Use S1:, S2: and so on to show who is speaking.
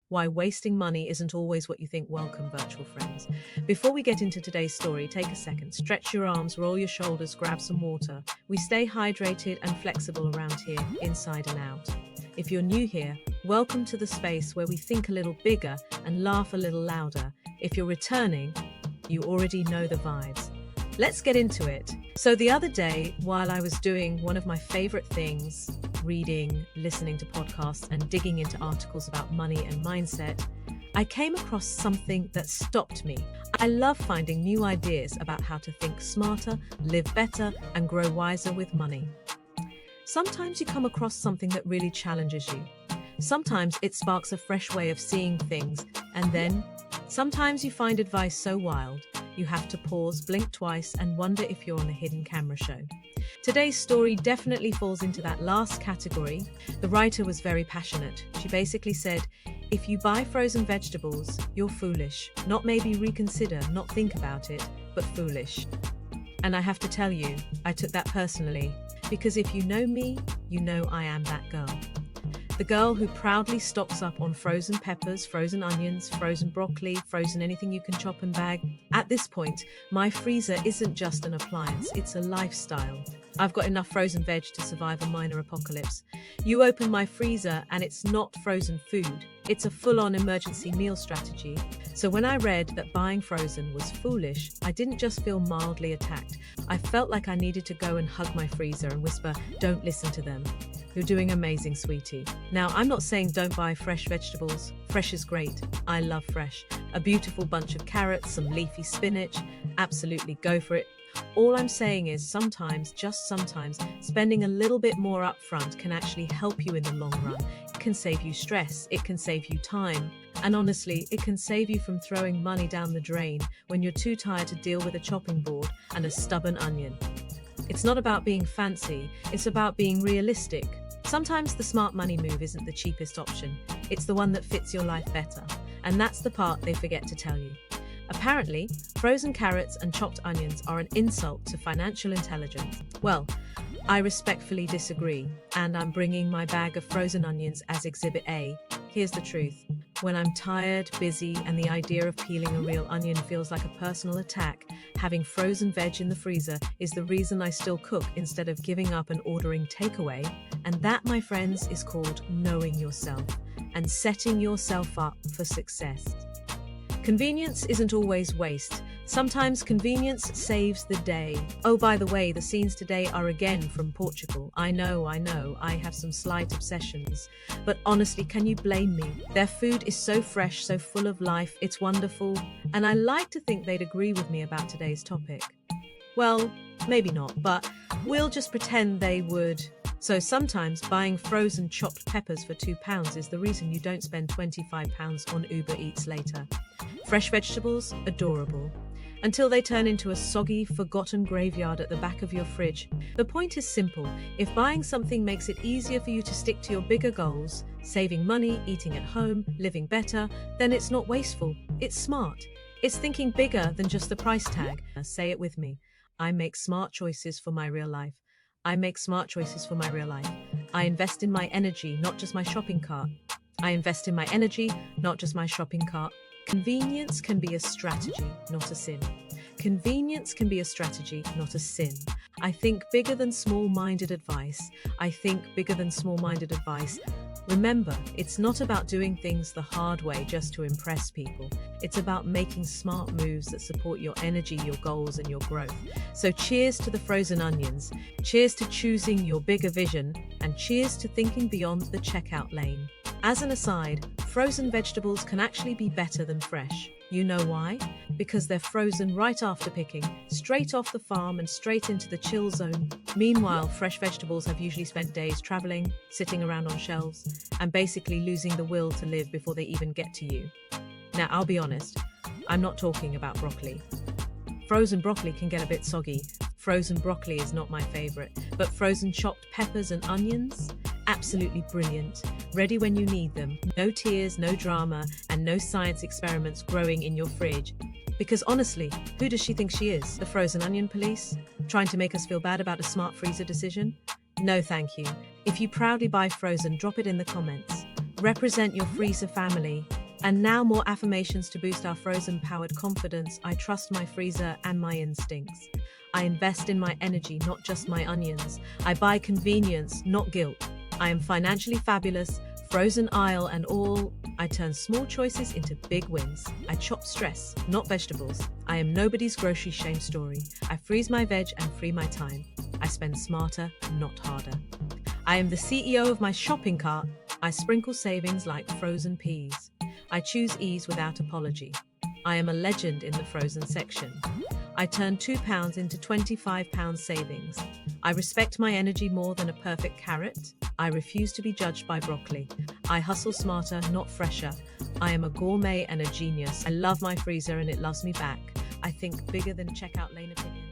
S1: why wasting money isn't always what you think. Welcome, virtual friends. Before we get into today's story, take a second, stretch your arms, roll your shoulders, grab some water. We stay hydrated and flexible around here, inside and out. If you're new here, welcome to the space where we think a little bigger and laugh a little louder. If you're returning, you already know the vibes. Let's get into it. So the other day, while I was doing one of my favorite things, reading, listening to podcasts, and digging into articles about money and mindset, I came across something that stopped me. I love finding new ideas about how to think smarter, live better, and grow wiser with money. Sometimes you come across something that really challenges you. Sometimes it sparks a fresh way of seeing things, and then sometimes you find advice so wild, you have to pause, blink twice, and wonder if you're on a hidden camera show. Today's story definitely falls into that last category. The writer was very passionate. She basically said, if you buy frozen vegetables, you're foolish. Not maybe reconsider, not think about it, but foolish. And I have to tell you, I took that personally, because if you know me, you know I am that girl. The girl who proudly stocks up on frozen peppers, frozen onions, frozen broccoli, frozen anything you can chop and bag. At this point, my freezer isn't just an appliance, it's a lifestyle. I've got enough frozen veg to survive a minor apocalypse. You open my freezer and it's not frozen food. It's a full-on emergency meal strategy. So when I read that buying frozen was foolish, I didn't just feel mildly attacked. I felt like I needed to go and hug my freezer and whisper, don't listen to them. You're doing amazing, sweetie. Now, I'm not saying don't buy fresh vegetables. Fresh is great. I love fresh. A beautiful bunch of carrots, some leafy spinach. Absolutely, go for it. All I'm saying is sometimes, just sometimes, spending a little bit more upfront can actually help you in the long run. It can save you stress. It can save you time. And honestly, it can save you from throwing money down the drain when you're too tired to deal with a chopping board and a stubborn onion. It's not about being fancy. It's about being realistic. Sometimes the smart money move isn't the cheapest option. It's the one that fits your life better. And that's the part they forget to tell you. Apparently, frozen carrots and chopped onions are an insult to financial intelligence. Well, I respectfully disagree, and I'm bringing my bag of frozen onions as Exhibit A. Here's the truth. When I'm tired, busy, and the idea of peeling a real onion feels like a personal attack, having frozen veg in the freezer is the reason I still cook instead of giving up and ordering takeaway. And that, my friends, is called knowing yourself and setting yourself up for success. Convenience isn't always waste. Sometimes convenience saves the day. Oh, by the way, the scenes today are again from Portugal. I know, I have some slight obsessions. But honestly, can you blame me? Their food is so fresh, so full of life, it's wonderful. And I like to think they'd agree with me about today's topic. Well, maybe not, but we'll just pretend they would. So sometimes buying frozen chopped peppers for £2 is the reason you don't spend £25 on Uber Eats later. Fresh vegetables, adorable. Until they turn into a soggy, forgotten graveyard at the back of your fridge. The point is simple. If buying something makes it easier for you to stick to your bigger goals, saving money, eating at home, living better, then it's not wasteful. It's smart. It's thinking bigger than just the price tag. Say it with me. I make smart choices for my real life. I make smart choices for my real life. I invest in my energy, not just my shopping cart. I invest in my energy, not just my shopping cart. Convenience can be a strategy, not a sin. Convenience can be a strategy, not a sin. I think bigger than small-minded advice. I think bigger than small-minded advice. Remember, it's not about doing things the hard way just to impress people. It's about making smart moves that support your energy, your goals, and your growth. So cheers to the frozen onions. Cheers to choosing your bigger vision. And cheers to thinking beyond the checkout lane. As an aside, frozen vegetables can actually be better than fresh. You know why? Because they're frozen right after picking, straight off the farm and straight into the chill zone. Meanwhile, fresh vegetables have usually spent days traveling, sitting around on shelves, and basically losing the will to live before they even get to you. Now, I'll be honest, I'm not talking about broccoli. Frozen broccoli can get a bit soggy. Frozen broccoli is not my favorite, but frozen chopped peppers and onions? Absolutely brilliant. Ready when you need them. No tears, no drama, and no science experiments growing in your fridge. Because honestly, who does she think she is? The frozen onion police? Trying to make us feel bad about a smart freezer decision? No, thank you. If you proudly buy frozen, drop it in the comments. Represent your freezer family. And now more affirmations to boost our frozen-powered confidence. I trust my freezer and my instincts. I invest in my energy, not just my onions. I buy convenience, not guilt. I am financially fabulous, frozen aisle and all. I turn small choices into big wins. I chop stress, not vegetables. I am nobody's grocery shame story. I freeze my veg and free my time. I spend smarter, not harder. I am the CEO of my shopping cart. I sprinkle savings like frozen peas. I choose ease without apology. I am a legend in the frozen section. I turn £2 into £25 savings. I respect my energy more than a perfect carrot. I refuse to be judged by broccoli. I hustle smarter, not fresher. I am a gourmet and a genius. I love my freezer and it loves me back. I think bigger than checkout lane opinion.